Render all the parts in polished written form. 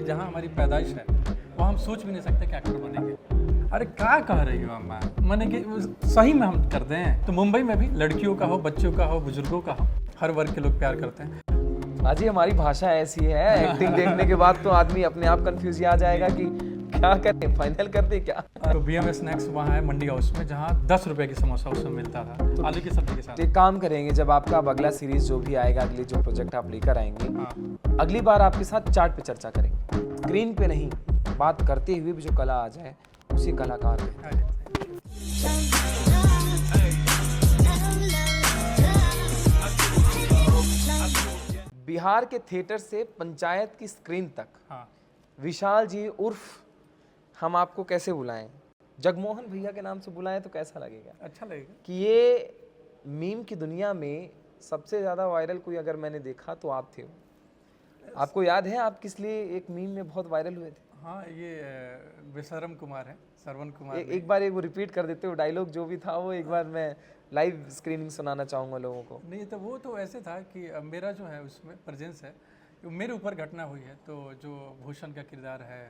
क्योंकि जहाँ हमारी पैदाइश है वो हम सोच भी नहीं सकते कि एक्टर बनेंगे। अरे क्या कह रही हो अम्मा, मैंने कि सही में हम करते हैं। तो मुंबई में भी लड़कियों का हो, बच्चों का हो, बुजुर्गों का हो, हर वर्ग के लोग प्यार करते हैं। बाजी हमारी भाषा ऐसी है, एक्टिंग देखने के बाद तो आदमी अपने आप कंफ्यूज आ जाएगा कि क्या करें, फाइनल कर दे क्या। तो BM स्नैक्स वहाँ है मंडी हाउस में, जहाँ 10 रुपए की समोसा उस समय मिलता था, तो आलू की सब्जी के साथ। एक काम करेंगे, जब आपका अब अगला सीरीज जो भी आएगा, अगले जो प्रोजेक्ट आप लेकर आएंगे, हाँ। अगली बार आपके साथ चार्ट पे चर्चा करेंगे, स्क्रीन पे नहीं, बात करते हुए भी जो कला आ जाए उसी कलाकार पे। अरे, बिहार के थिएटर से पंचायत की स्क्रीन तक हाँ। विशाल जी उर्फ हम आपको कैसे बुलाएं, जगमोहन भैया के नाम से बुलाएं तो कैसा लगेगा? अच्छा लगेगा कि ये मीम की दुनिया में सबसे ज़्यादा वायरल कोई अगर मैंने देखा तो आप थे। आपको याद है आप किस लिए एक मीम में बहुत वायरल हुए थे? हाँ, ये बेशरम कुमार है, श्रवण कुमार। एक बार एक वो रिपीट कर देते हो डायलॉग जो भी था वो, एक बार मैं लाइव स्क्रीनिंग सुनाना चाहूँगा लोगों को। नहीं तो वो तो ऐसे था कि मेरा जो है उसमें प्रेजेंस है, मेरे ऊपर घटना हुई है, तो जो भूषण का किरदार है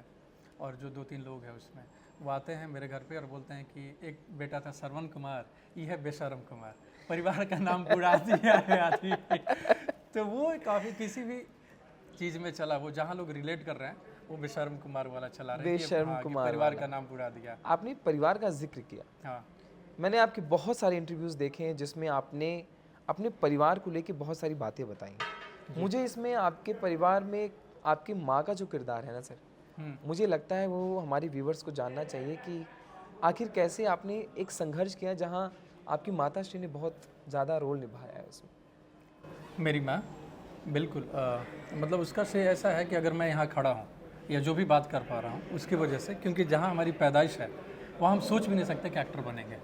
और जो 2-3 लोग हैं उसमें, वो आते हैं मेरे घर पे और बोलते हैं कि एक बेटा था श्रवण कुमार, ये है बेशरम कुमार, परिवार का नाम बुरा दिया है आदमी। तो वो काफ़ी किसी भी चीज़ में चला, वो जहाँ लोग रिलेट कर रहे हैं वो बेशरम कुमार वाला चला रहे हैं कि बेशरम हाँ, कि कुमार परिवार वाला। का नाम बुरा दिया। आपने परिवार का जिक्र किया, हाँ मैंने आपके बहुत सारे इंटरव्यूज़ देखे हैं जिसमें आपने अपने परिवार को लेके बहुत सारी बातें बताई। मुझे इसमें आपके परिवार में आपकी माँ का जो किरदार है ना सर, मुझे लगता है वो हमारे व्यूवर्स को जानना चाहिए कि आखिर कैसे आपने एक संघर्ष किया जहाँ आपकी माता श्री ने बहुत ज़्यादा रोल निभाया है उसमें। मेरी माँ बिल्कुल मतलब उसका श्रेय ऐसा है कि अगर मैं यहाँ खड़ा हूँ या जो भी बात कर पा रहा हूँ उसकी वजह से, क्योंकि जहाँ हमारी पैदाइश है वहाँ हम सोच भी नहीं सकते कि एक्टर बनेंगे।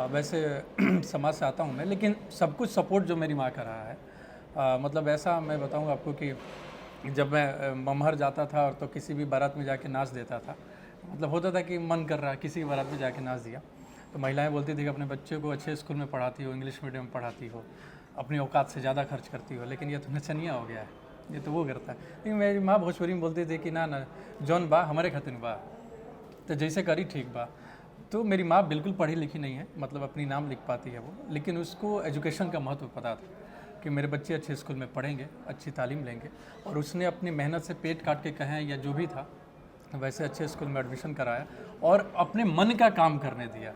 वैसे समाज से आता हूँ मैं, लेकिन सब कुछ सपोर्ट जो मेरी माँ का रहा है, मतलब ऐसा मैं बताऊँ आपको कि जब मैं मम्हर जाता था और तो किसी भी बारात में जाके नाच देता था, मतलब होता था कि मन कर रहा है किसी की बारात में जाके नाच दिया, तो महिलाएं बोलती थी कि अपने बच्चे को अच्छे स्कूल में पढ़ाती हो, इंग्लिश मीडियम में पढ़ाती हो, अपनी औकात से ज़्यादा खर्च करती हो, लेकिन ये तो नचनिया हो गया है, ये तो वो करता है। लेकिन मेरी माँ भोजपुरी में बोलती थी कि ना ना जौन बा हमारे खातिर बा, तो जैसे करी ठीक बा। तो मेरी माँ बिल्कुल पढ़ी लिखी नहीं है, मतलब अपनी नाम लिख पाती है वो, लेकिन उसको एजुकेशन का महत्व पता था कि मेरे बच्चे अच्छे स्कूल में पढ़ेंगे, अच्छी तालीम लेंगे, और उसने अपनी मेहनत से पेट काट के कहें या जो भी था वैसे अच्छे स्कूल में एडमिशन कराया और अपने मन का काम करने दिया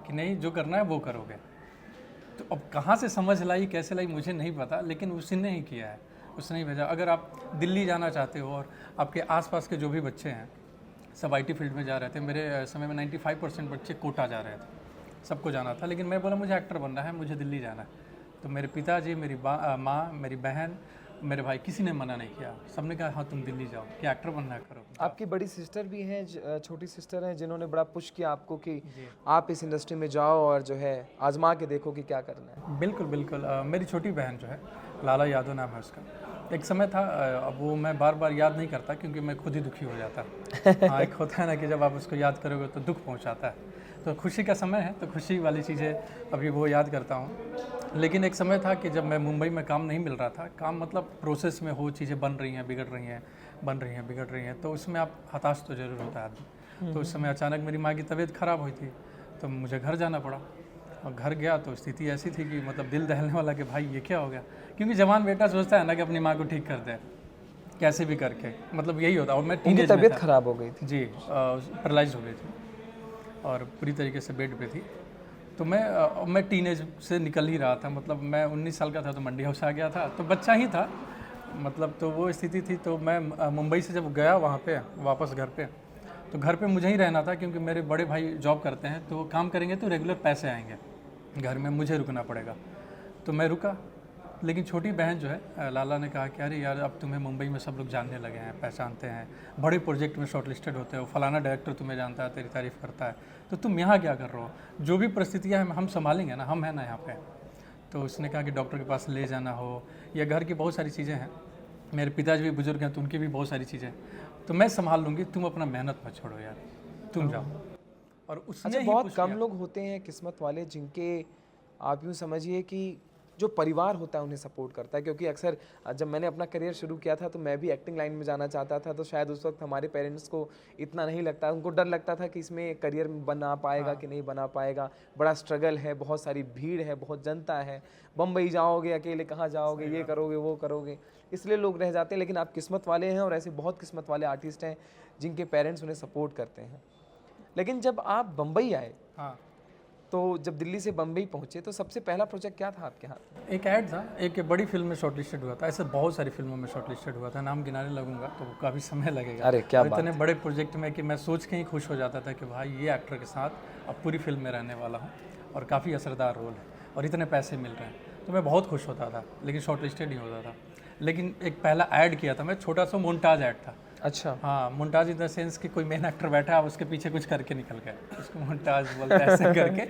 कि नहीं जो करना है वो करोगे। तो अब कहाँ से समझ लाई कैसे लाई मुझे नहीं पता, लेकिन उसने ही किया है, उसने ही भेजा। अगर आप दिल्ली जाना चाहते हो और आपके आसपास के जो भी बच्चे हैं सब IT फील्ड में जा रहे थे, मेरे समय में 95% बच्चे कोटा जा रहे थे, सबको जाना था, लेकिन मैं बोला मुझे एक्टर बनना है, मुझे दिल्ली जाना है। तो मेरे पिताजी, मेरी माँ, मेरी बहन, मेरे भाई, किसी ने मना नहीं किया, सबने कहा हाँ तुम दिल्ली जाओ, क्या एक्टर बनना है करो। आपकी बड़ी सिस्टर भी हैं, छोटी सिस्टर हैं, जिन्होंने बड़ा पुश किया आपको कि आप इस इंडस्ट्री में जाओ और जो है आजमा के देखो कि क्या करना है। बिल्कुल बिल्कुल। मेरी छोटी बहन जो है, लाला यादव नाम है उसका, एक समय था, अब वो मैं बार बार याद नहीं करता क्योंकि मैं खुद ही दुखी हो जाता। हाँ, एक होता है ना कि जब आप उसको याद करोगे तो दुख पहुंचाता है, तो खुशी का समय है तो खुशी वाली चीज़ें अभी वो याद करता हूँ। लेकिन एक समय था कि जब मैं मुंबई में काम नहीं मिल रहा था, काम मतलब प्रोसेस में हो, चीज़ें बन रही हैं, बिगड़ रही हैं, बन रही हैं, बिगड़ रही हैं, तो उसमें आप हताश तो ज़रूर होता है आदमी। तो उस समय अचानक मेरी माँ की तबीयत ख़राब हुई थी, तो मुझे घर जाना पड़ा, और घर गया तो स्थिति ऐसी थी कि मतलब दिल दहलने वाला कि भाई ये क्या हो गया, क्योंकि जवान बेटा सोचता है ना कि अपनी माँ को ठीक कर दे कैसे भी करके, मतलब यही होता। और मैं उनकी टीनेज में तबीयत था खराब हो गई थी जी, पैरालाइज हो गई थी और पूरी तरीके से बेड पे थी। तो मैं टीनेज से निकल ही रहा था, मतलब मैं 19 साल का था तो मंडी हाउस आ गया था, तो बच्चा ही था, मतलब तो वो स्थिति थी। तो मैं मुंबई से जब गया वहाँ पे वापस घर पे, तो घर पे मुझे ही रहना था क्योंकि मेरे बड़े भाई जॉब करते हैं, तो वो काम करेंगे तो रेगुलर पैसे आएंगे, घर में मुझे रुकना पड़ेगा। तो मैं रुका, लेकिन छोटी बहन जो है, लाला ने कहा कि अरे यार अब तुम्हें मुंबई में सब लोग जानने लगे हैं, पहचानते हैं, बड़े प्रोजेक्ट में शॉर्टलिस्टेड होते हो, फलाना डायरेक्टर तुम्हें जानता है, तेरी तारीफ़ करता है, तो तुम यहाँ क्या कर रहे हो, जो भी परिस्थितियाँ हैं हम संभालेंगे ना, हम हैं ना यहाँ पे। तो उसने कहा कि डॉक्टर के पास ले जाना हो, या घर की बहुत सारी चीज़ें हैं, मेरे पिताजी भी बुजुर्ग हैं तो उनकी भी बहुत सारी चीज़ें, तो मैं संभाल लूँगी, तुम अपना मेहनत मत छोड़ो यार, तुम जाओ। और उसने अच्छा, ही बहुत पुश कम किया। लोग होते हैं किस्मत वाले जिनके आप यूँ समझिए कि जो परिवार होता है उन्हें सपोर्ट करता है, क्योंकि अक्सर जब मैंने अपना करियर शुरू किया था तो मैं भी एक्टिंग लाइन में जाना चाहता था, तो शायद उस वक्त हमारे पेरेंट्स को इतना नहीं लगता, उनको डर लगता था कि इसमें करियर बना पाएगा कि नहीं बना पाएगा, बड़ा स्ट्रगल है, बहुत सारी भीड़ है, बहुत जनता है, बम्बई जाओगे अकेले कहाँ जाओगे, ये करोगे वो करोगे, इसलिए लोग रह जाते हैं। लेकिन आप किस्मत वाले हैं और ऐसे बहुत किस्मत वाले आर्टिस्ट हैं जिनके पेरेंट्स उन्हें सपोर्ट करते हैं। लेकिन जब आप बम्बई आए, हाँ, तो जब दिल्ली से बम्बई पहुंचे तो सबसे पहला प्रोजेक्ट क्या था आपके हाथ में? एक ऐड था, एक बड़ी फिल्म में शॉर्टलिस्टेड हुआ था, ऐसे बहुत सारी फिल्मों में शॉर्टलिस्टेड हुआ था, नाम गिनाने लगूंगा तो काफ़ी समय लगेगा। अरे क्या और इतने बड़े प्रोजेक्ट में कि मैं सोच के ही खुश हो जाता था कि भाई ये एक्टर के साथ अब पूरी फिल्म में रहने वाला हूँ और काफ़ी असरदार रोल है और इतने पैसे मिल रहे हैं, तो मैं बहुत खुश होता था, लेकिन शॉर्टलिस्टेड नहीं होता था। लेकिन एक पहला ऐड किया था मैं, छोटा सा मोन्टाज ऐड था। अच्छा। हाँ, मोन्टाज इन द सेंस कि कोई मेन एक्टर बैठा है, उसके पीछे कुछ करके निकल गया, उसको मोन्टाज बोलते हैं ऐसे करके।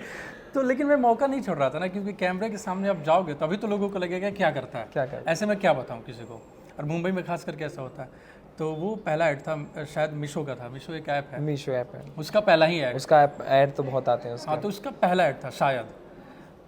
तो लेकिन मैं मौका नहीं छोड़ रहा था ना, क्योंकि कैमरे के सामने आप जाओगे तभी तो लोगों को लगेगा क्या करता है, क्या करता ऐसे में क्या बताऊँ किसी को। और मुंबई में खास करके ऐसा होता है। तो वो पहला ऐड था, शायद मीशो का था, मीशो एक ऐप है, मीशो ऐप है, उसका पहला ही ऐड। उसका ऐड तो बहुत आते हैं उसके। हाँ, तो उसका पहला ऐड था शायद,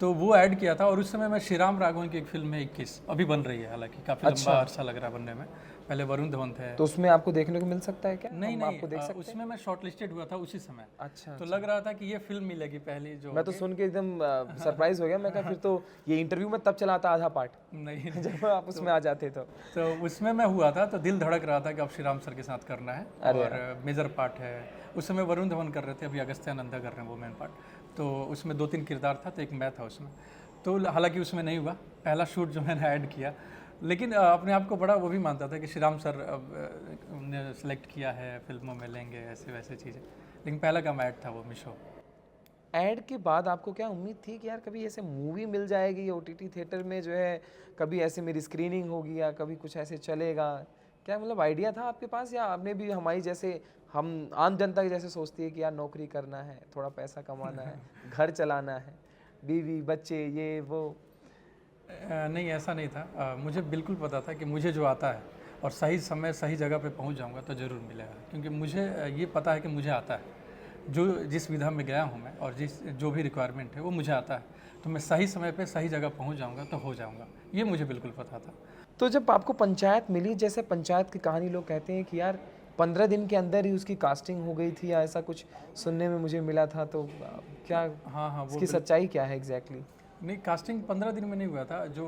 तो वो ऐड किया था। और उस समय मैं श्रीराम राघवन की एक फिल्म है 21, अभी बन रही है, हालांकि काफ़ी लंबा अरसा लग रहा है बनने में, पहले वरुण धवन थे। तो उसमें आपको देखने को मिल सकता है क्या? नहीं हम आपको देख सकते उसमें मैं शॉर्टलिस्टेड हुआ था उसी समय। अच्छा। तो लग रहा था कि ये फिल्म मिलेगी पहली जो। मैं तो सुन के एकदम सरप्राइज हो गया, मैं कहा फिर तो ये इंटरव्यू में तब चला था आधा पार्ट, नहीं जब आप उसमें आ जाते तो उसमें मैं हुआ था, तो दिल धड़क रहा था कि अब श्री राम सर के साथ करना है और मेजर पार्ट है। उस समय वरुण धवन कर रहे थे, अभी अगस्त्य नंदा कर रहे हैं वो मेन पार्ट। तो उसमें 2-3 किरदार था, तो एक मैं था उसमें। तो हालांकि उसमें नहीं हुआ पहला शूट जो मैंने ऐड किया, लेकिन अपने आप को बड़ा वो भी मानता था कि श्री राम सर ने सेलेक्ट किया है, फिल्मों में लेंगे, ऐसे वैसे चीज़ें। लेकिन पहला काम ऐड था वो मीशो। ऐड के बाद आपको क्या उम्मीद थी कि यार कभी ऐसे मूवी मिल जाएगी ओटीटी थिएटर में, जो है कभी ऐसे मेरी स्क्रीनिंग होगी या कभी कुछ ऐसे चलेगा, क्या मतलब आइडिया था आपके पास? या आपने भी हमारी जैसे, हम आम जनता के जैसे सोचती है कि यार नौकरी करना है, थोड़ा पैसा कमाना है, घर चलाना है, बीवी बच्चे ये वो? नहीं, ऐसा नहीं था। मुझे बिल्कुल पता था कि मुझे जो आता है और सही समय सही जगह पे पहुंच जाऊंगा तो ज़रूर मिलेगा, क्योंकि मुझे ये पता है कि मुझे आता है, जो जिस विधा में गया हूं मैं और जो भी रिक्वायरमेंट है वो मुझे आता है, तो मैं सही समय पे सही जगह पहुंच जाऊंगा तो हो जाऊंगा, ये मुझे बिल्कुल पता था। तो जब आपको पंचायत मिली, जैसे पंचायत की कहानी लोग कहते हैं कि यार 15 दिन के अंदर ही उसकी कास्टिंग हो गई थी या ऐसा कुछ सुनने में मुझे मिला था, तो क्या हाँ, इसकी सच्चाई क्या है एग्जैक्टली? नहीं, कास्टिंग 15 दिन में नहीं हुआ था। जो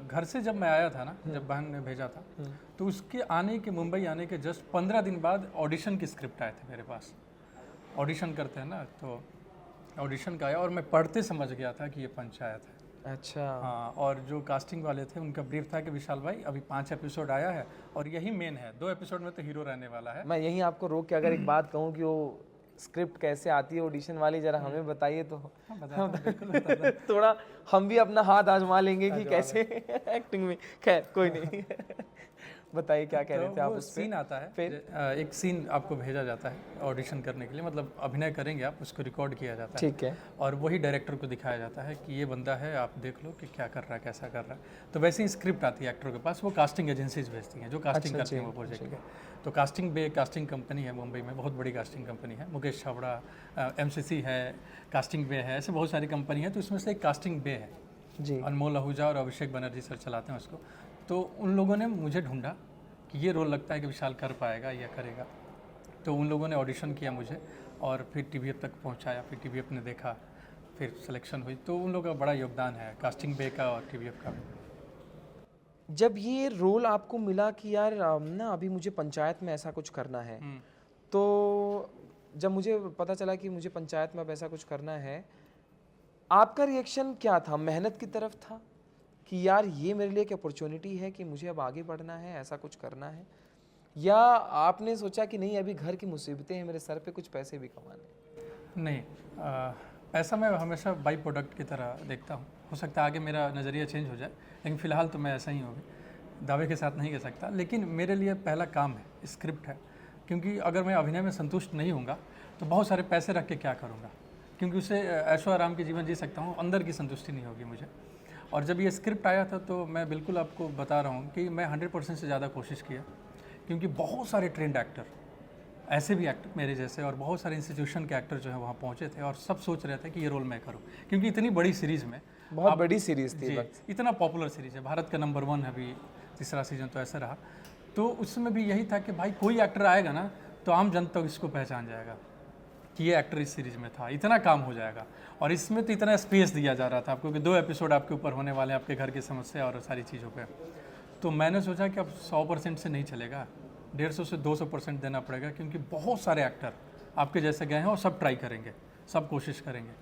घर से जब मैं आया था ना, जब बहन ने भेजा था, तो उसके आने के, मुंबई आने के जस्ट 15 दिन बाद ऑडिशन की स्क्रिप्ट आए थे मेरे पास। ऑडिशन करते हैं ना, तो ऑडिशन का आया और मैं पढ़ते समझ गया था कि ये पंचायत है। अच्छा। हाँ, और जो कास्टिंग वाले थे उनका ब्रीफ था कि विशाल भाई अभी 5 एपिसोड आया है और यही मेन है, 2 एपिसोड में तो हीरो रहने वाला है। मैं यहीं आपको रोक के अगर एक बात कहूँ कि वो स्क्रिप्ट कैसे आती है ऑडिशन वाली, जरा हमें बताइए तो। बिल्कुल थोड़ा हम भी अपना हाथ आजमा लेंगे कि कैसे एक्टिंग में। खैर कोई नहीं। बताइए क्या कह रहे थे आप? उस सीन आता है, फिर एक सीन आपको भेजा जाता है ऑडिशन करने के लिए, मतलब अभिनय करेंगे आप, उसको रिकॉर्ड किया जाता है, ठीक है, और वही डायरेक्टर को दिखाया जाता है कि ये बंदा है, आप देख लो कि क्या कर रहा है, कैसा कर रहा है। तो वैसे ही स्क्रिप्ट आती है एक्टर के पास, वो कास्टिंग एजेंसीज भेजती हैं जो कास्टिंग करती हैं वो प्रोजेक्ट के। तो कास्टिंग कंपनी है मुंबई में, बहुत बड़ी कास्टिंग कंपनी है, मुकेश छाबड़ा, MCC है, कास्टिंग बे है, ऐसे बहुत सारी कंपनी है। तो इसमें से एक कास्टिंग बे है जी, अनमोल आहूजा और अभिषेक बनर्जी सर चलाते हैं उसको। तो उन लोगों ने मुझे ढूंढा कि ये रोल लगता है कि विशाल कर पाएगा या करेगा। तो उन लोगों ने ऑडिशन किया मुझे और फिर TVF तक पहुंचाया, फिर TVF ने देखा, फिर सिलेक्शन हुई। तो उन लोगों का बड़ा योगदान है, कास्टिंग बे का और TVF का भी। जब ये रोल आपको मिला कि यार ना अभी मुझे पंचायत में ऐसा कुछ करना है, तो जब मुझे पता चला कि मुझे पंचायत में अब ऐसा कुछ करना है, आपका रिएक्शन क्या था? मेहनत की तरफ था कि यार ये मेरे लिए एक अपॉर्चुनिटी है कि मुझे अब आगे बढ़ना है, ऐसा कुछ करना है, या आपने सोचा कि नहीं अभी घर की मुसीबतें हैं मेरे सर पे, कुछ पैसे भी कमाने? नहीं, पैसा मैं हमेशा बाई प्रोडक्ट की तरह देखता हूँ। हो सकता है आगे मेरा नज़रिया चेंज हो जाए, लेकिन फ़िलहाल तो मैं ऐसा ही हूँ, दावे के साथ नहीं कह सकता। लेकिन मेरे लिए पहला काम है, स्क्रिप्ट है, क्योंकि अगर मैं अभिनय में संतुष्ट नहीं होऊंगा तो बहुत सारे पैसे रख के क्या करूँगा, क्योंकि उससे ऐशो आराम की जीवन जी सकता हूँ, अंदर की संतुष्टि नहीं होगी मुझे। और जब ये स्क्रिप्ट आया था तो मैं बिल्कुल आपको बता रहा हूँ कि मैं 100% से ज़्यादा कोशिश किया, क्योंकि बहुत सारे ट्रेंड एक्टर, ऐसे भी एक्टर मेरे जैसे और बहुत सारे इंस्टीट्यूशन के एक्टर जो है वहाँ पहुँचे थे और सब सोच रहे थे कि ये रोल मैं करूँ, क्योंकि इतनी बड़ी सीरीज़ में बहुत बड़ी सीरीज थी। जी, इतना पॉपुलर सीरीज है, भारत का नंबर 1 है अभी, तीसरा सीजन तो ऐसा रहा। तो उसमें भी यही था कि भाई कोई एक्टर आएगा ना तो आम जनता इसको पहचान जाएगा कि ये एक्टर इस सीरीज में था, इतना काम हो जाएगा। और इसमें तो इतना स्पेस दिया जा रहा था आपको कि 2 एपिसोड आपके ऊपर होने वाले हैं, आपके घर की समस्या और सारी चीज़ों पे। तो मैंने सोचा कि अब 100% से नहीं चलेगा, 150 से 200% देना पड़ेगा, क्योंकि बहुत सारे एक्टर आपके जैसे गए हैं और सब ट्राई करेंगे, सब कोशिश करेंगे।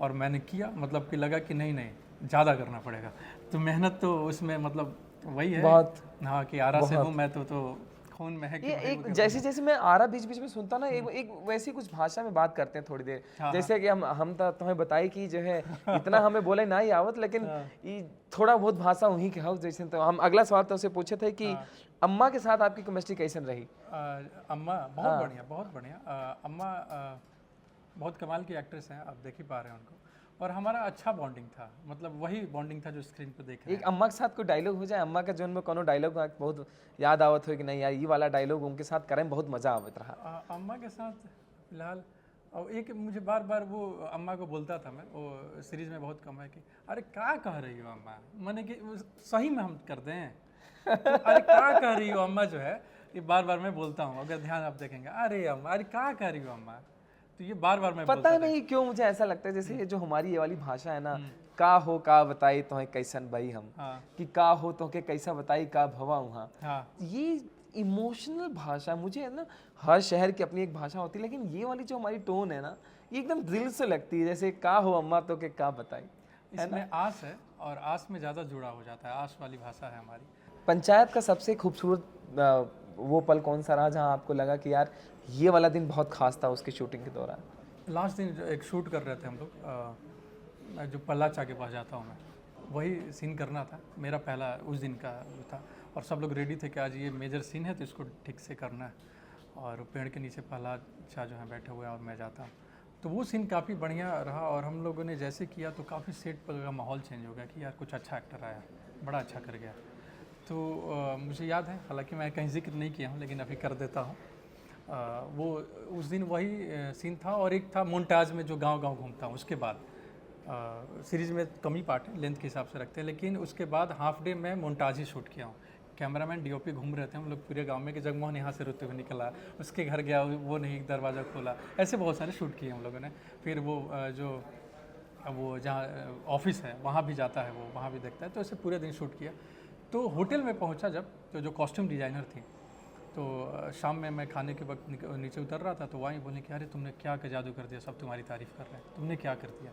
और मैंने किया, मतलब कि लगा कि नहीं ज़्यादा करना पड़ेगा। तो मेहनत तो उसमें मतलब वही है बहुत, हाँ, कि आरा से हूँ मैं तो खून में है कि ये भाई एक वो जैसे जैसे मैं आ रहा बीच बीच में सुनता ना, एक वैसी कुछ भाषा में बात करते हैं थोड़ी देर। जैसे कि हम तो तुम्हें बताई कि जो है इतना हमें बोले ना ही आवत, लेकिन ये थोड़ा बहुत भाषा वहीं के हो। जैसे तो हम अगला सवाल तो उसे पूछे थे कि अम्मा के साथ आपकी केमिस्ट्री कैसन रही? अम्मा बहुत बढ़िया, बहुत बढ़िया। अम्मा बहुत कमाल की एक्ट्रेस हैं, आप देख ही पा रहे हैं उनको। और हमारा अच्छा बॉन्डिंग था, मतलब वही बॉन्डिंग था जो स्क्रीन पे देख रहे एक अम्मा के साथ कोई डायलॉग हो जाए, अम्मा का जोन में कोनो डायलॉग बहुत याद आवत हो कि नहीं यार ये वाला डायलॉग उनके साथ करें बहुत मजा आवत रहा? अम्मा के साथ फिलहाल और एक मुझे बार बार वो अम्मा को बोलता था मैं, वो सीरीज में बहुत कम है कि अरे क्या कह रही हो अम्मा, मैंने कि सही में हम कर दें तो अरे क्या कह रही हो अम्मा, जो है ये बार बार मैं बोलता हूँ, अगर ध्यान आप देखेंगे, अरे अम्मा, अरे क्या कह रही हो अम्मा, तो ये बार बार मैं पता नहीं क्यों मुझे ऐसा लगता है जैसे जो हमारी ये वाली भाषा है ना, का हो का बताई तो कैसन भाई हम, कि का हो तो के कैसा बताई का भवा वहाँ, ये इमोशनल भाषा मुझे है ना, हर शहर की अपनी एक भाषा होती है, लेकिन ये वाली जो हमारी टोन है ना, ये एकदम दिल से लगती है, जैसे का हो अम्मा तो के का बताई। इसमें आस है और आस में ज़्यादा जुड़ा हो जाता है, आस वाली भाषा है हमारी। पंचायत का सबसे खूबसूरत वो पल कौन सा रहा जहाँ आपको लगा कि यार ये वाला दिन बहुत खास था उसकी शूटिंग के दौरान? लास्ट दिन जो एक शूट कर रहे थे हम लोग, जो पल्ला चा के पास जाता हूँ मैं, वही सीन करना था मेरा पहला उस दिन का वो था। और सब लोग रेडी थे कि आज ये मेजर सीन है तो इसको ठीक से करना है। और पेड़ के नीचे पल्ला चा जो है बैठे हुए हैं और मैं जाता हूँ, तो वो सीन काफ़ी बढ़िया रहा। और हम लोगों ने जैसे किया तो काफ़ी सेट पर का माहौल चेंज हो गया कि यार कुछ अच्छा एक्टर आया, बड़ा अच्छा कर गया। तो मुझे याद है, हालांकि मैं कहीं जिक्र नहीं किया हूँ लेकिन अभी कर देता हूँ, वो उस दिन वही सीन था। और एक था मोन्टाज में जो गांव-गांव घूमता हूँ, उसके बाद सीरीज़ में कम ही पार्ट है, लेंथ के हिसाब से रखते हैं, लेकिन उसके बाद हाफ डे में मोन्टाज ही शूट किया हूँ। कैमरामैन डीओपी घूम रहे थे हम लोग पूरे गांव में कि जगमोहन यहाँ से रोते हुए निकला, उसके घर गया, वो नहीं दरवाज़ा खोला, ऐसे बहुत सारे शूट किए हम लोगों ने। फिर वो जहाँ ऑफिस है वहाँ भी जाता है, वो वहाँ भी देखता है, तो ऐसे पूरे दिन शूट किया। तो होटल में पहुँचा जब, तो जो कॉस्ट्यूम डिज़ाइनर थी, तो शाम में मैं खाने के वक्त नीचे उतर रहा था, तो वहीं बोले कि अरे तुमने क्या जादू कर दिया, सब तुम्हारी तारीफ़ कर रहे हैं, तुमने क्या कर दिया।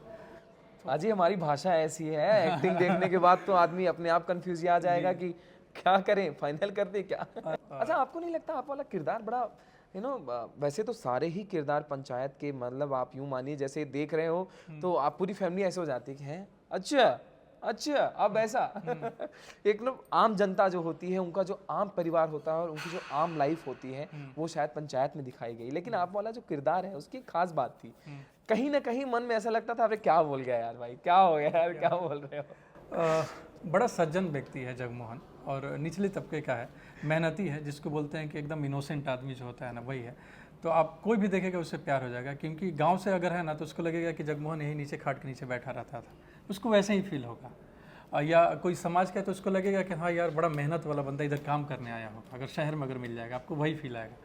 अजी हमारी भाषा ऐसी है, एक्टिंग देखने के बाद तो आदमी अपने आप कंफ्यूज आ जाएगा कि क्या करें, फाइनल कर दे क्या। अच्छा, आपको नहीं लगता आप वाला किरदार बड़ा वैसे तो सारे ही किरदार पंचायत के, मतलब आप यूं मानिए जैसे देख रहे हो तो आप पूरी फैमिली ऐसे हो जाती है कि हैं अच्छा अब ऐसा। एक लोग आम जनता जो होती है, उनका जो आम परिवार होता है और उनकी जो आम लाइफ होती है, वो शायद पंचायत में दिखाई गई, लेकिन आप वाला जो किरदार है उसकी एक खास बात थी। कहीं ना कहीं मन में ऐसा लगता था अरे क्या बोल गया यार भाई, क्या हो गया यार, क्या बोल रहे हो। बड़ा सज्जन व्यक्ति है जगमोहन, और निचले तबके का है, मेहनती है, जिसको बोलते हैं कि एकदम इनोसेंट आदमी जो होता है ना, वही है। तो आप कोई भी देखेगा उससे प्यार हो जाएगा, क्योंकि गांव से अगर है ना तो उसको लगेगा कि जगमोहन यही नीचे खाट के नीचे बैठा रहता था, उसको वैसे ही फील होगा। या कोई समाज का है तो उसको लगेगा कि हाँ यार बड़ा मेहनत वाला बंदा इधर काम करने आया हो, अगर शहर में अगर मिल जाएगा आपको वही फील आएगा।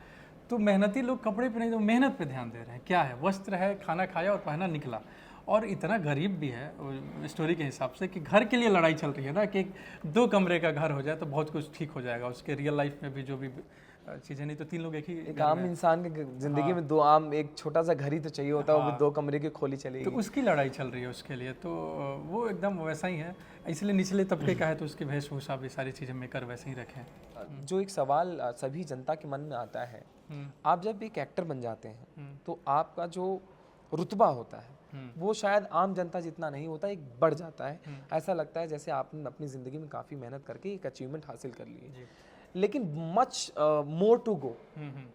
तो मेहनती लोग कपड़े पे नहीं तो मेहनत पे ध्यान दे रहे हैं, क्या है, वस्त्र है, खाना खाया और पहना निकला। और इतना गरीब भी है स्टोरी के हिसाब से कि घर के लिए लड़ाई चल रही है ना, कि 2 कमरे का घर हो जाए तो बहुत कुछ ठीक हो जाएगा उसके रियल लाइफ में भी, जो भी चीज़ें, नहीं तो 3 लोग एक आम इंसान के जिंदगी में 2 आम, एक छोटा सा घर ही तो चाहिए होता है, वो भी 2 कमरे की खोली चलेगी, तो उसकी लड़ाई चल रही है उसके लिए। तो वो एकदम वैसा ही है, इसलिए निचले तबके का है तो उसकी वेशभूषा भी सारी चीज़ें मेकर वैसे ही रखें। जो एक सवाल सभी जनता के मन में आता है, आप जब एक एक्टर बन जाते हैं तो आपका जो रुतबा होता है वो शायद आम जनता जितना नहीं होता, एक बढ़ जाता है। ऐसा लगता है जैसे आपने अपनी ज़िंदगी में काफ़ी मेहनत करके एक अचीवमेंट हासिल कर ली है, लेकिन much more to go,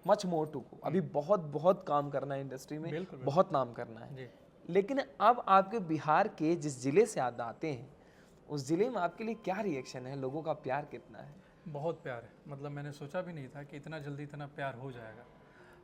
much more to go, अभी बहुत बहुत काम करना है इंडस्ट्री में, बहुत नाम करना है। लेकिन अब आपके बिहार के जिस ज़िले से आप आते हैं, उस ज़िले में आपके लिए क्या रिएक्शन है, लोगों का प्यार कितना है? बहुत प्यार है, मतलब मैंने सोचा भी नहीं था कि इतना जल्दी इतना प्यार हो जाएगा,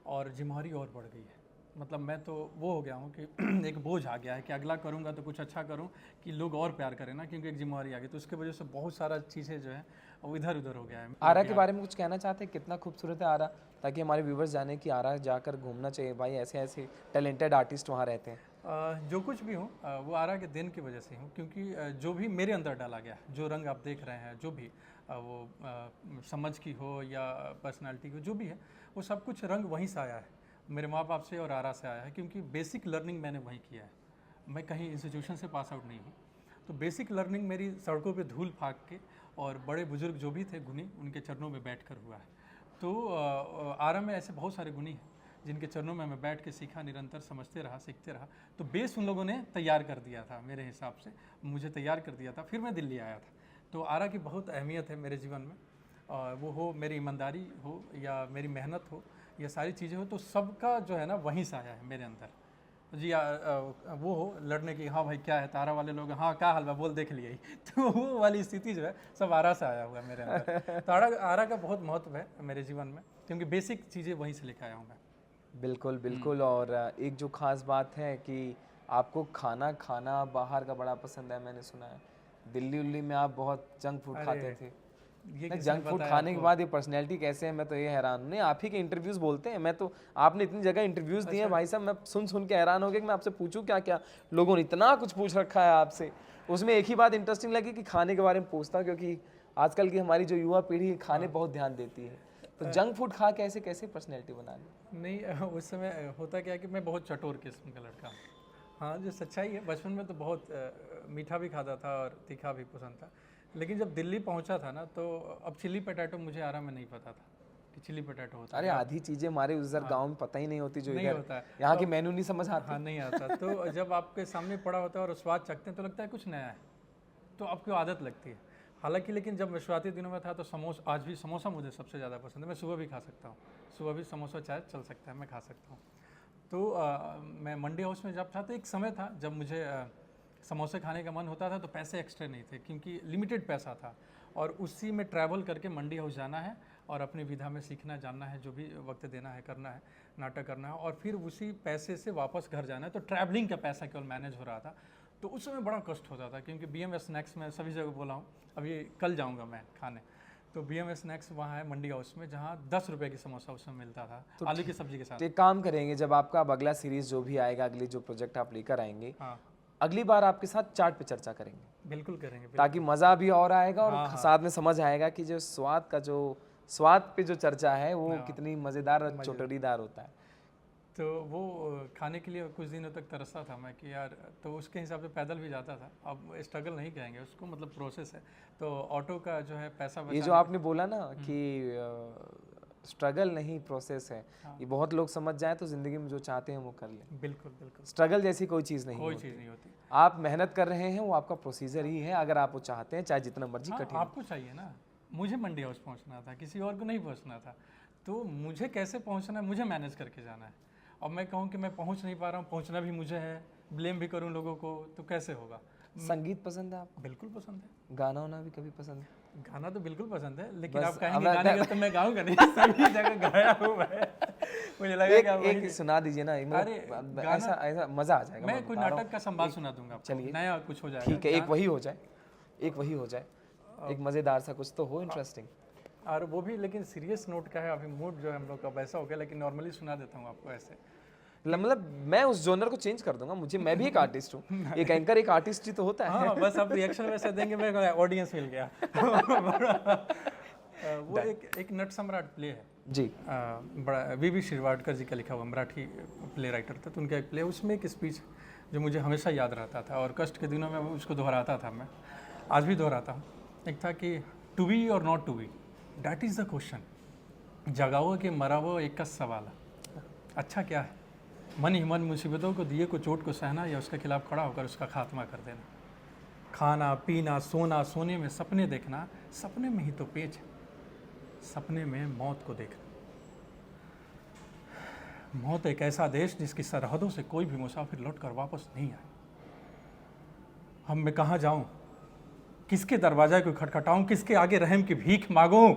और जिम्मेदारी और बढ़ गई है। मतलब मैं तो वो हो गया हूँ कि एक बोझ आ गया है कि अगला करूँगा तो कुछ अच्छा करूँ कि लोग और प्यार करें ना, क्योंकि एक जिम्मेवारी आ गई, तो उसकी वजह से बहुत सारा चीज़ें जो है वो इधर उधर हो गया है। आरा के बारे में कुछ कहना चाहते हैं? कितना खूबसूरत है आरा, ताकि हमारे व्यूवर्स जाने कि आरा जाकर घूमना चाहिए भाई, ऐसे ऐसे टैलेंटेड आर्टिस्ट वहाँ रहते हैं। जो कुछ भी हूँ वो आरा के देन की वजह से हूँ, क्योंकि जो भी मेरे अंदर डाला गया, जो रंग आप देख रहे हैं, जो भी वो समझ की हो या पर्सनालिटी की हो, जो भी है वो सब कुछ रंग वहीं से आया है, मेरे माँ बाप से और आरा से आया है, क्योंकि बेसिक लर्निंग मैंने वहीं किया है। मैं कहीं इंस्टीट्यूशन से पास आउट नहीं हूँ, तो बेसिक लर्निंग मेरी सड़कों पे धूल फाक के और बड़े बुजुर्ग जो भी थे गुणी, उनके चरणों में बैठ कर हुआ है। तो आरा में ऐसे बहुत सारे गुणी हैं जिनके चरणों में मैं बैठ के सीखा, निरंतर समझते रहा, सीखते रहा। तो बेस उन लोगों ने तैयार कर दिया था, मेरे हिसाब से मुझे तैयार कर दिया था, फिर मैं दिल्ली आया था। तो आरा की बहुत अहमियत है मेरे जीवन में, और वो हो मेरी ईमानदारी हो या मेरी मेहनत हो या सारी चीज़ें हो, तो सबका जो है ना वहीं से आया है मेरे अंदर। जी वो हो लड़ने की, हाँ भाई क्या है, तारा वाले लोग हाँ क्या हलवा बोल देख लिया ही तो वो वाली स्थिति जो है सब आरा से आया हुआ है मेरे अंदर। तो आरा का बहुत महत्व है मेरे जीवन में, क्योंकि बेसिक चीज़ें वहीं से लेकर आया हूँ मैं। बिल्कुल बिल्कुल। और एक जो खास बात है कि आपको खाना खाना बाहर का बड़ा पसंद है, मैंने सुना है। दिल्ली उल्ली में आप बहुत जंक फूड खाते थे। ये नहीं, जंक फूड खाने के बाद ये पर्सनैलिटी कैसे है, मैं तो ये हैरान हूँ। नहीं, आप ही के इंटरव्यूज़ बोलते हैं, मैं तो आपने इतनी जगह इंटरव्यूज़ दिए हैं भाई साहब, मैं सुन के हैरान हो गया कि मैं आपसे पूछूं क्या क्या। लोगों ने इतना कुछ पूछ रखा है आपसे। उसमें एक ही बात इंटरेस्टिंग लगी कि खाने के बारे में पूछता, क्योंकि आजकल की हमारी जो युवा पीढ़ी खाने बहुत ध्यान देती है। तो जंक फूड खा के ऐसे कैसे पर्सनैलिटी बना ली? नहीं, उस समय होता क्या है कि मैं बहुत चटोर किस्म का लड़का हूँ। हाँ, जो सच्चाई है, बचपन में तो बहुत मीठा भी खाता था और तीखा भी पसंद था। लेकिन जब दिल्ली पहुंचा था ना, तो अब चिली पटाटो मुझे आरा में नहीं पता था कि चिली पटाटो होता है। अरे आधी चीजें हमारे उधर गांव में पता ही नहीं होती, जो नहीं इधर होता है, यहाँ की मेनू नहीं समझ आती। हाँ नहीं आता। तो जब आपके सामने पड़ा होता है और स्वाद चखते हैं तो लगता है कुछ नया है, तो आपको आदत लगती है। हालांकि लेकिन जब मैं शुरुआती दिनों में था तो समोसा, आज भी समोसा मुझे सबसे ज़्यादा पसंद है। मैं सुबह भी खा सकता हूँ, सुबह भी समोसा चाय चल सकता है, मैं खा सकता हूँ। तो मैं मंडी हाउस में जब था तो एक समय था जब मुझे समोसे खाने का मन होता था, तो पैसे एक्स्ट्रा नहीं थे क्योंकि लिमिटेड पैसा था, और उसी में ट्रैवल करके मंडी हाउस जाना है और अपनी विधा में सीखना जानना है, जो भी वक्त देना है करना है, नाटक करना है, और फिर उसी पैसे से वापस घर जाना है। तो ट्रैवलिंग का पैसा केवल मैनेज हो रहा था, तो उस समय बड़ा कष्ट होता था, क्योंकि BMS स्नैक्स में सभी जगह बोला हूँ, अभी कल जाऊँगा मैं खाने। तो BMS स्नैक्स वहाँ है मंडी हाउस में, जहाँ 10 रुपये की समोसा उसमें मिलता था, तो आलू की सब्जी के साथ। तो एक काम करेंगे, जब आपका अब अगला सीरीज जो भी आएगा, अगली जो प्रोजेक्ट आप लेकर आएंगे, हाँ अगली बार आपके साथ चाट पे चर्चा करेंगे, बिल्कुल करेंगे, ताकि मज़ा भी और आएगा और साथ में समझ आएगा कि जो स्वाद पे जो चर्चा है वो कितनी मज़ेदार और चोटरीदार होता है। तो वो खाने के लिए कुछ दिनों तक तरसता था मैं कि यार, तो उसके हिसाब से पैदल भी जाता था। अब स्ट्रगल नहीं कहेंगे उसको, मतलब प्रोसेस है। तो ऑटो का जो है पैसा ये जो आपने बोला ना कि स्ट्रगल नहीं प्रोसेस है, ये बहुत लोग समझ जाएं तो ज़िंदगी में जो चाहते हैं वो कर लें। बिल्कुल बिल्कुल, स्ट्रगल जैसी कोई चीज़ नहीं कोई होती। चीज़ नहीं होती। आप मेहनत कर रहे हैं, वो आपका प्रोसीजर ही है, अगर आप वो चाहते हैं, चाहे जितना मर्जी कठिन। आपको चाहिए ना, मुझे मंडी हाउस पहुंचना था, किसी और को नहीं पहुंचना था। तो मुझे कैसे पहुंचना है, मुझे मैनेज करके जाना है। और मैं कहूँ कि मैं पहुंच नहीं पा रहा हूँ, पहुंचना भी मुझे है, ब्लेम भी करूँ लोगों को, तो कैसे होगा। संगीत पसंद है आपको? बिल्कुल पसंद है। गाना वाना भी कभी पसंद है? गाना तो बिल्कुल पसंद है, लेकिन आप कहेंगे गाने का तो मैं गाऊंगा नहीं, सभी जगह गाया हूँ मैं। मुझे लगा एक सुना दीजिए ना, ऐसा मजा आ जाएगा। मैं कोई नाटक का संवाद सुना दूंगा, चलिए नया कुछ हो जाएगा। ठीक है, एक वही हो जाए, एक मजेदार सा कुछ तो हो, इंटरेस्टिंग। और वो भी लेकिन सीरियस नोट का है। अभी मूड जो है हम लोग का वैसा हो गया, लेकिन नॉर्मली सुना देता हूँ आपको ऐसे। मतलब मैं उस जोनर को चेंज कर दूंगा, मैं भी एक आर्टिस्ट हूँ। एक एंकर एक आर्टिस्ट ही तो होता है। हाँ, बस आप रिएक्शन वैसे देंगे, मेरे को ऑडियंस मिल गया। वो एक नट सम्राट प्ले है जी, बड़ा VV शिरवाडकर जी का लिखा हुआ, मराठी प्ले राइटर था। तो उनका एक प्ले, उसमें एक स्पीच जो मुझे हमेशा याद रहता था, और कष्ट के दिनों में उसको दोहराता था, मैं आज भी दोहराता हूँ। एक था कि to be or not to be, that is the question. जगाओ कि मरावो एक का सवाल। अच्छा क्या है, मन ही मन मुसीबतों को दिए को चोट को सहना, या उसके खिलाफ खड़ा होकर उसका खात्मा कर देना। खाना पीना सोना, सोने में सपने देखना, सपने में ही तो पेच है, सपने में मौत को देखना। मौत एक ऐसा देश जिसकी सरहदों से कोई भी मुसाफिर लौट कर वापस नहीं आए। हम मैं कहाँ जाऊँ, किसके दरवाजा को खटखटाऊँ, किसके आगे रहम की भीख मांगूं।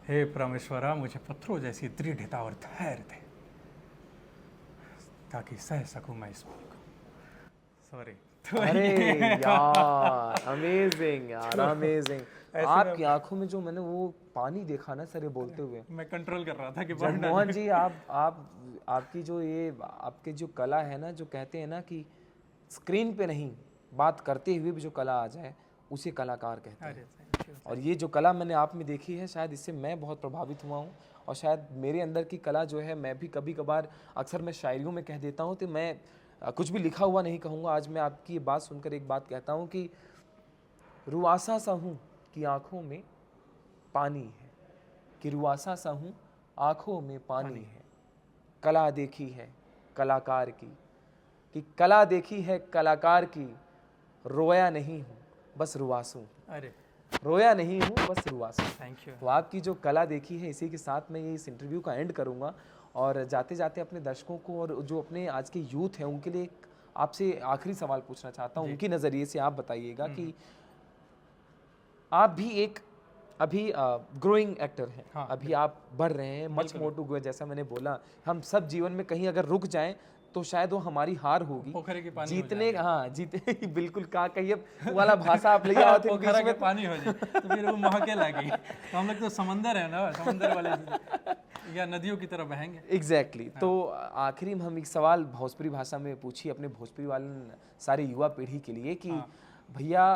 हे परमेश्वरा, मुझे पत्थरों जैसी दृढ़ता और धैर्य दे ताकि सह सकूं मैं इस पल को। सॉरी। अरे यार अमेजिंग यार अमेजिंग। आपकी आंखों में जो मैंने वो पानी देखा ना सर ये बोलते हुए, मैं कंट्रोल कर रहा था कि जगमोहन जी आपकी जो ये आपके जो कला है ना, जो कहते हैं ना कि स्क्रीन पे नहीं बात करते हुए भी जो कला आ जाए उसे कलाकार कहते हैं। और ये जो कला मैंने आप में देखी है, शायद इससे मैं बहुत प्रभावित हुआ हूँ। और शायद मेरे अंदर की कला जो है, मैं भी कभी कभार अक्सर मैं शायरियों में कह देता हूँ तो मैं कुछ भी लिखा हुआ नहीं कहूँगा। आज मैं आपकी ये बात सुनकर एक बात कहता हूँ कि रुआसा सा हूँ कि आँखों में पानी है, कि रुआसा सा हूँ आँखों में पानी है। कला देखी है कलाकार की, कि कला देखी है कलाकार की, रोया नहीं हूँ बस रुआसूं। अरे रोया नहीं हूँ बस रुआसूं। Thank you. तो आपकी जो कला देखी है, इसी के साथ मैं ये इस इंटरव्यू का एंड करूँगा। और जाते जाते अपने दर्शकों को और जो अपने आज के यूथ हैं उनके लिए आपसे आखिरी सवाल पूछना चाहता हूँ। उनके नज़रिए से आप बताइएगा कि आप भी एक अभी ग्रोइंग एक्टर हैं। हाँ, अभी आप बढ़ रहे हैं, मच मोर टू गो। जैसा मैंने बोला, हम सब जीवन में कहीं अगर रुक जाएं तो शायद वो हमारी हार होगी। पोखरे के पानी जीतने हाँ जीते बिल्कुल कहा कहिए वो वाला भाषा आप ले आओ थे पोखरा के पानी हो जाए तो फिर वो महके लगी। तो हम लोग तो समंदर है ना, समंदर वाले या नदियों की तरह बहेंगे। एग्जैक्टली। तो आखिरी में हम एक सवाल भोजपुरी भाषा में पूछिए अपने भोजपुरी वाले सारे युवा पीढ़ी के लिए कि भैया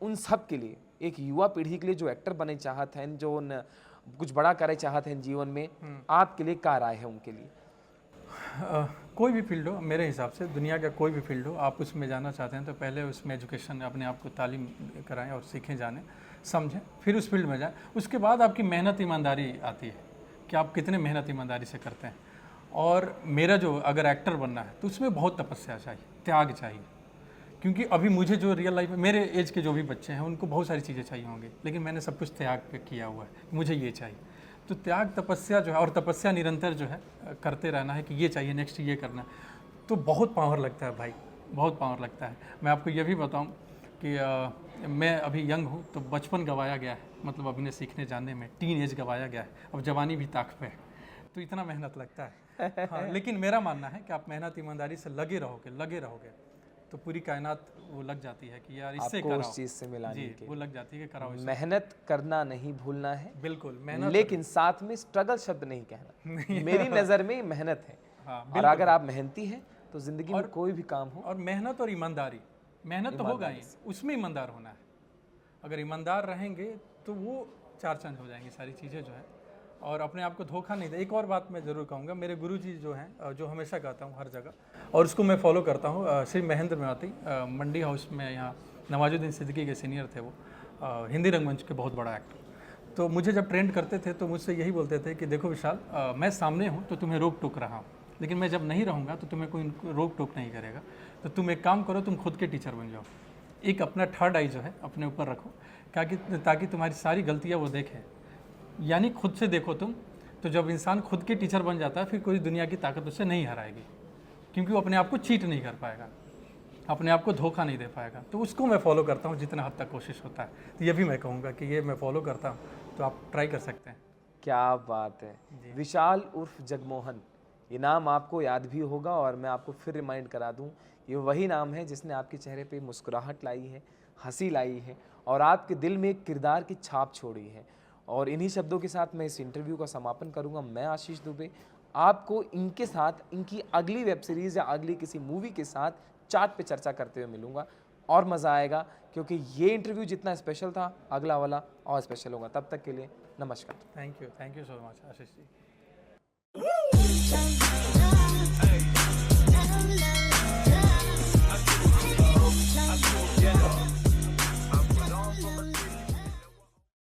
उन सब के लिए, एक युवा पीढ़ी के लिए जो एक्टर बने चाहते हैं, जो कुछ बड़ा करे चाहते हैं जीवन में, आपके लिए क्या राय है उनके लिए? कोई भी फील्ड हो, मेरे हिसाब से दुनिया का कोई भी फील्ड हो, आप उसमें जाना चाहते हैं तो पहले उसमें एजुकेशन, अपने आप को तालीम कराएं और सीखें, जानें, समझें, फिर उस फील्ड में जाएं। उसके बाद आपकी मेहनत ईमानदारी आती है कि आप कितने मेहनत ईमानदारी से करते हैं। और मेरा जो अगर एक्टर बनना है तो उसमें बहुत तपस्या चाहिए, त्याग चाहिए। क्योंकि अभी मुझे जो रियल लाइफ में मेरे एज के जो भी बच्चे हैं उनको बहुत सारी चीज़ें चाहिए होंगी, लेकिन मैंने सब कुछ त्याग पे किया हुआ है, मुझे ये चाहिए। तो त्याग तपस्या जो है, और तपस्या निरंतर जो है करते रहना है कि ये चाहिए, नेक्स्ट ये करना है, तो बहुत पावर लगता है भाई, बहुत पावर लगता है। मैं आपको ये भी बताऊं कि मैं अभी यंग हूँ तो बचपन गवाया गया है, मतलब अभिनय सीखने जाने में टीन एज गवाया गया है, अब जवानी भी ताक पे है, तो इतना मेहनत लगता है। हाँ, लेकिन मेरा मानना है कि आप मेहनत ईमानदारी से लगे रहोगे तो पूरी कायनात वो लग जाती है कि यार इससे आपको कराओ, उस चीज़ से मिलाने के वो लग जाती है कि कराओ। मेहनत करना नहीं भूलना है, बिल्कुल मेहनत, लेकिन साथ में स्ट्रगल शब्द नहीं कहना। मेरी नज़र में मेहनत है। हाँ, और अगर आप मेहनती हैं तो जिंदगी में कोई भी काम हो, और मेहनत और ईमानदारी, मेहनत तो होगा ही, उसमें ईमानदार होना है। अगर ईमानदार रहेंगे तो वो चार चंद हो जाएंगी सारी चीज़ें जो है, और अपने आप को धोखा नहीं दे। एक और बात मैं ज़रूर कहूँगा, मेरे गुरुजी जो हैं, जो हमेशा कहता हूँ हर जगह, और उसको मैं फॉलो करता हूँ, श्री महेंद्र मेवाती, मंडी हाउस में यहाँ नवाजुद्दीन सिद्दीकी के सीनियर थे वो, हिंदी रंगमंच के बहुत बड़ा एक्टर। तो मुझे जब ट्रेंड करते थे तो मुझसे यही बोलते थे कि देखो विशाल, मैं सामने हूँ तो तुम्हें रोक टोक रहा हूँ, लेकिन मैं जब नहीं रहूँगा तो तुम्हें कोई रोक टोक नहीं करेगा। तो तुम एक काम करो, तुम खुद के टीचर बन जाओ, एक अपना थर्ड आई जो है अपने ऊपर रखो, ताकि तुम्हारी सारी गलतियाँ वो देखें, यानी खुद से देखो तुम। तो जब इंसान खुद के टीचर बन जाता है फिर कोई दुनिया की ताकत उससे नहीं हराएगी, क्योंकि वो अपने आप को चीट नहीं कर पाएगा, अपने आप को धोखा नहीं दे पाएगा। तो उसको मैं फॉलो करता हूँ जितना हद तक कोशिश होता है। तो ये भी मैं कहूँगा कि ये मैं फॉलो करता हूँ, तो आप ट्राई कर सकते हैं। क्या बात है। विशाल उर्फ जगमोहन, ये नाम आपको याद भी होगा, और मैं आपको फिर रिमाइंड करा दूँ, ये वही नाम है जिसने आपके चेहरे पे मुस्कुराहट लाई है, हंसी लाई है, और आपके दिल में एक किरदार की छाप छोड़ी है। और इन्हीं शब्दों के साथ मैं इस इंटरव्यू का समापन करूंगा। मैं आशीष दुबे आपको इनके साथ, इनकी अगली वेब सीरीज़ या अगली किसी मूवी के साथ चार्ट पे चर्चा करते हुए मिलूंगा, और मज़ा आएगा, क्योंकि ये इंटरव्यू जितना स्पेशल था, अगला वाला और स्पेशल होगा। तब तक के लिए नमस्कार। Thank you so much Ashish ji.